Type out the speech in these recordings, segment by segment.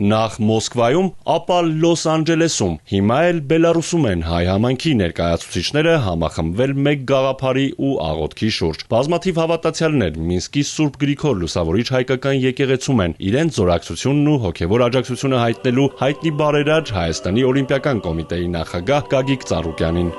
Նախ Մոսկվայում, ապա Լոս Անջելեսում, հիմա էլ Բելարուսում են հայ համայնքի ներկայացուցիչները համախմբվել մեկ գաղափարի ու աղոթքի շուրջ։ Բազմաթիվ հավատացյալներ Մինսկի Սուրբ Գրիգոր Լուսավորիչ հայկական եկեղեցում են իրենց զորակցությունն ու հոգևոր աջակցությունը հայտնելու հայտնի բարերար Հայաստանի Օլիմպիական կոմիտեի նախագահ Գագիկ Ծառուկյանին։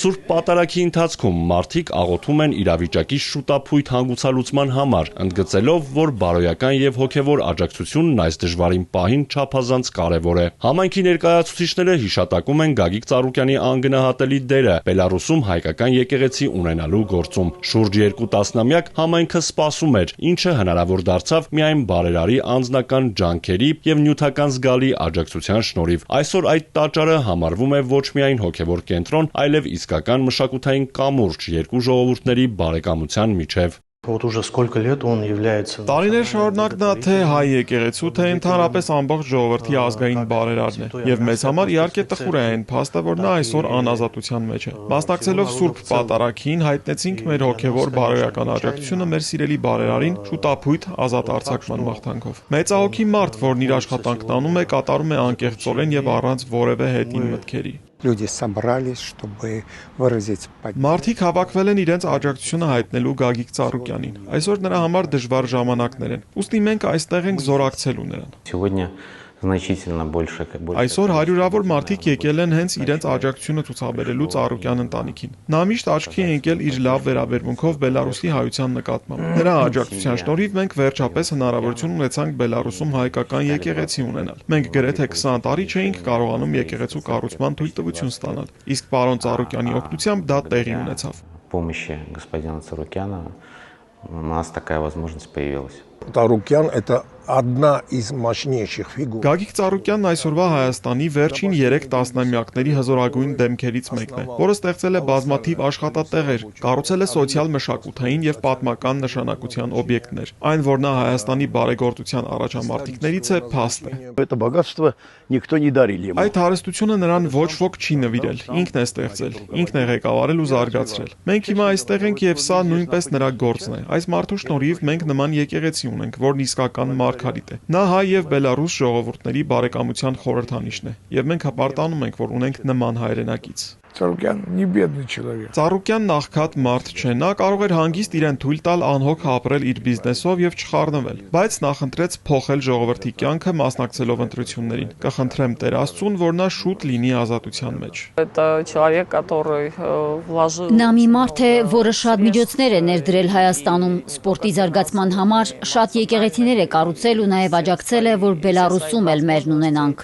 Սուրբ պատարագի ընթացքում մարդիկ աղոթում են իրավիճակի շուտափույթ հանգուցալուծման համար, ընդգծելով, որ բարոյական եւ հոգեվոր աջակցությունն այս դժվարին պահին չափազանց կարեւոր է։ Համայնքի ներկայացուցիչները հիշատակում են Գագիկ Ծառուկյանի անգնահատելի դերը Բելարուսում հայկական եկեղեցի ունենալու գործում։ Շուրջ 2 տասնամյակ համայնքը սպասում էր, ինչը հնարավոր դարձավ միայն բարերարի անձնական ջանքերի եւ նյութական զգալի աջակցության շնորհիվ։ Այսօր այդ տաճարը համարվում է ոչ միայն հոգեվոր կենտրոն, այլև իսկական մշակութային կամուրջ երկու ժողովուրդների բարեկամության միջև։ Տարիներ շարունակ նա թե հայ եկեղեցու, թե ընդհանրապես ամբողջ ժողովրդի ազգային բարերարն է, եւ մեզ համար իհարկե տխուր է այն փաստը, որ նա այսօր անազատության մեջ է։ Մասնակցելով Սուրբ Պատարագին հայտնեցինք մեր հոգեվոր բարոյական աջակցությունը մեր սիրելի բարերարին շուտափույթ ազատ արձակման մաղթանքով։ Մեծահոգի մարդ, որն իր աշխատանքն անում է, կատարում է անկեղծորեն եւ առանց որևէ հետին մտքերի։ Մարդիկ հավաքվել են իրենց աջակցությունը հայտնելու Գագիկ Ծառուկյանին։ Այսօր նրա համար դժվար ժամանակներ են։ Ուստի մենք այստեղ ենք զորակցելու նրան։ Այսօր հարյուրավոր մարդիկ եկել են հենց իրենց աջակցությունը ցուցաբերելու Ծառուկյան ընտանիքին։ Նա միշտ աչքի է ընկել իր լավ վերաբերմունքով Բելարուսի հայության նկատմամբ։ Նրա աջակցության շնորհիվ մենք վերջապես հնարավորություն ունեցանք Բելարուսում հայկական եկեղեցի ունենալ։ Մենք գրեթե 20 տարի չէինք կարողանում եկեղեցու կառուցման թույլտվություն ստանալ։ Իսկ պարոն Ծառուկյանի օգնությամբ դա տեղի ունեցավ։ Ծառուկյան это одна из мощнейших фигур. Գագիկ Ծառուկյանն այսօրվա Հայաստանի վերջին 3 տասնամյակների հզորագույն դեմքերից մեկն է, որը ստեղծել է բազմաթիվ աշխատատեղեր, կառուցել է սոցիալ-մշակութային եւ պատմական նշանակության օբյեկտներ։ Այն, որ նա Հայաստանի բարեգործության առաջամարտիկներից է, փաստ է։ Это богатство никто не дарил ему. Այդ հարստությունը նրան ոչ ոք չի նվիրել, ինքն է ստեղծել, ինքն է ղեկավարել ու զարգացրել։ Մենք հիմա այստեղ ենք եւ սա նույնպես նրա գործն է։ Այս մարդու շնորհիվ մենք նման եկեղեցի ունենք, որն իսկական մարգարիտ է։ Նա հայ եւ բելարուս ժողովուրդների բարեկամության խորհրդանիշն է, եւ մենք հպարտանում ենք, որ ունենք նման հայրենակից։ Ծառուկյան не бедный человек. Ծառուկյանն աղքատ մարդ չէ, նա կարող էր հանգիստ իրեն թույլ տալ անհոգ ապրել իր բիզնեսով եւ չխառնվել, բայց նա խնդրեց փոխել ժողովրդի կյանքը մասնակցելով ընտրություններին։ Կխնդրեմ Տեր Աստծուն, որ նա շուտ լինի ազատության մեջ։ Նա մի մարդ է, որը շատ միջոցներ է ներդրել Հայաստանում սպորտի զարգացման համար, շատ եկեղեցիներ է կառուցել ու նաեւ աջակցել է, որ Բելարուսում էլ մերն ունենանք։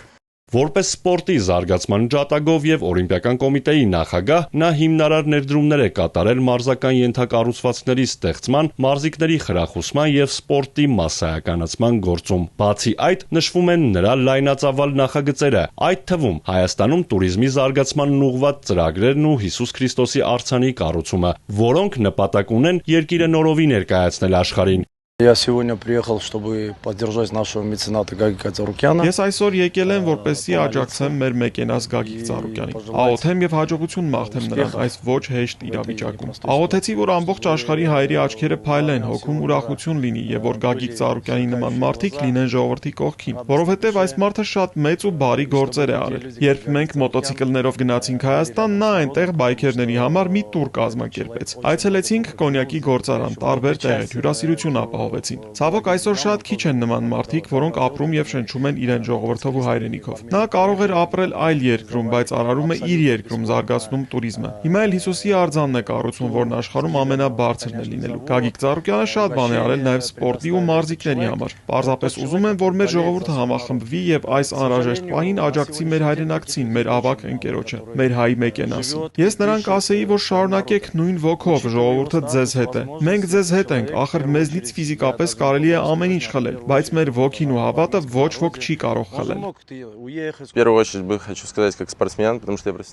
Որպես սպորտի զարգացման ջատագով եւ Օլիմպիական կոմիտեի նախագահ նա հիմնարար ներդրումներ է կատարել մարզական ենթակառուցվածքների ստեղծման, մարզիկների խրախուսման եւ սպորտի մասսայականացման գործում։ Բացի այդ, նշվում են նրա լայնածավալ նախագծերը, այդ թվում Հայաստանում туриզմի զարգացմանն ուղղված ծրագրերն ու Հիսուս Քրիստոսի արձանի կառուցումը, որոնք նպատակ ունեն երկիրը նորովի ներկայացնել աշխարհին։ Я сегодня приехал, чтобы поддержать нашего мецената Гагика Ծառուկյանը։ Ես այսօր եկել եմ, որպեսզի աջակցեմ մեր մեկենաս Գագիկ Ծառուկյանին։ Աղոթեմ եւ հաջողություն մաղթեմ նրան այս ոչ հեշտ իրավիճակում։ Աղոթեցի, որ ամբողջ աշխարհի հայերի աչքերը փայլեն, հոգում ուրախություն լինի եւ որ Գագիկ Ծառուկյանի նման մարդիկ լինեն ժողովրդի կողքին, որովհետեւ այս մարդը շատ մեծ ու բարի գործեր է արել։ Երբ մենք մոտոցիկլներով գնացինք Հայաստան, նա այնտեղ բայքերների համար մի տուր կազմակերպեց։ Այցելեցինք կոնյակի գործարան, տարբեր տեղեր, հյուրասիրություն ապահով ապահովեցին։ Ցավոք այսօր շատ քիչ են նման մարդիկ, որոնք ապրում եւ շնչում են իրեն ժողովրդով ու հայրենիքով։ Նա կարող էր ապրել այլ երկրում, բայց արարում է իր երկրում, զարգացնում туриզմը։ Հիմա էլ Հիսուսի արձանն է կառուցում, որն աշխարհում ամենաբարձրն է լինելու։ Գագիկ Ծառուկյանը շատ բան է արել նաեւ սպորտի ու մարզիկների համար։ Պարզապես ուզում եմ, որ մեր ժողովուրդը համախմբվի եւ այս անհրաժեշտ պահին աջակցի մեր հայրենակցին, մեր ավագ ընկերոջը, մեր հայ մեկենասին։ Ես նրան կասեի, որ շարունակեք նույն ոգով, ժողովուրդը ձեզ հետ է։ Մենք ձեզ հետ ենք, ախր մեզնից ֆիզիկապես կարելի է ամեն ինչ խլել, բայց մեր ոգին ու հավատը ոչ ոք չի կարող խլել։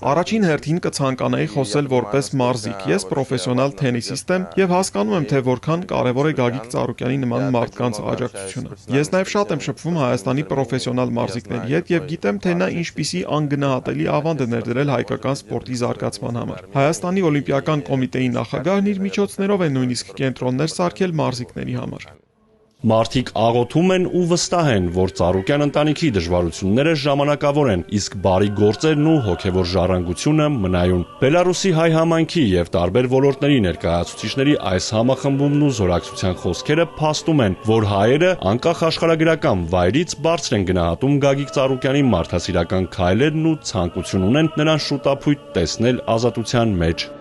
Առաջին հերթին կցանկանայի խոսել որպես մարզիկ։ Ես պրոֆեսիոնալ թենիսիստ եմ եւ հասկանում եմ, թե որքան կարեւոր է Գագիկ Ծառուկյանի նման մարդկանց աջակցությունը։ Ես նաեւ շատ եմ շփվում Հայաստանի պրոֆեսիոնալ մարզիկների հետ եւ գիտեմ, թե նա ինչպիսի անգնահատելի ավանդ է ներդրել հայկական սպորտի զարգացման համար։ Հայաստանի օլիմպիական կոմիտեի նախագահն իր միջոցներով է նույնիսկ կենտրոններ սարքել մարզիկների համար։ Մարդիկ աղոթում են ու վստահ են, որ Ծառուկյան ընտանիքի դժվարությունները ժամանակավոր են, իսկ բարի գործերն ու հոգևոր ժառանգությունը մնայուն։ Բելարուսի հայ համայնքի եւ տարբեր ոլորտների ներկայացուցիչների այս համախմբումն ու զորակցության խոսքերը փաստում են, որ հայերը անկախ աշխարհագրական վայրից բարձր են գնահատում Գագիկ Ծառուկյանի մարդասիրական քայլերն ու ցանկություն ունեն նրան շուտապույտ տեսնել ազատության մեջ։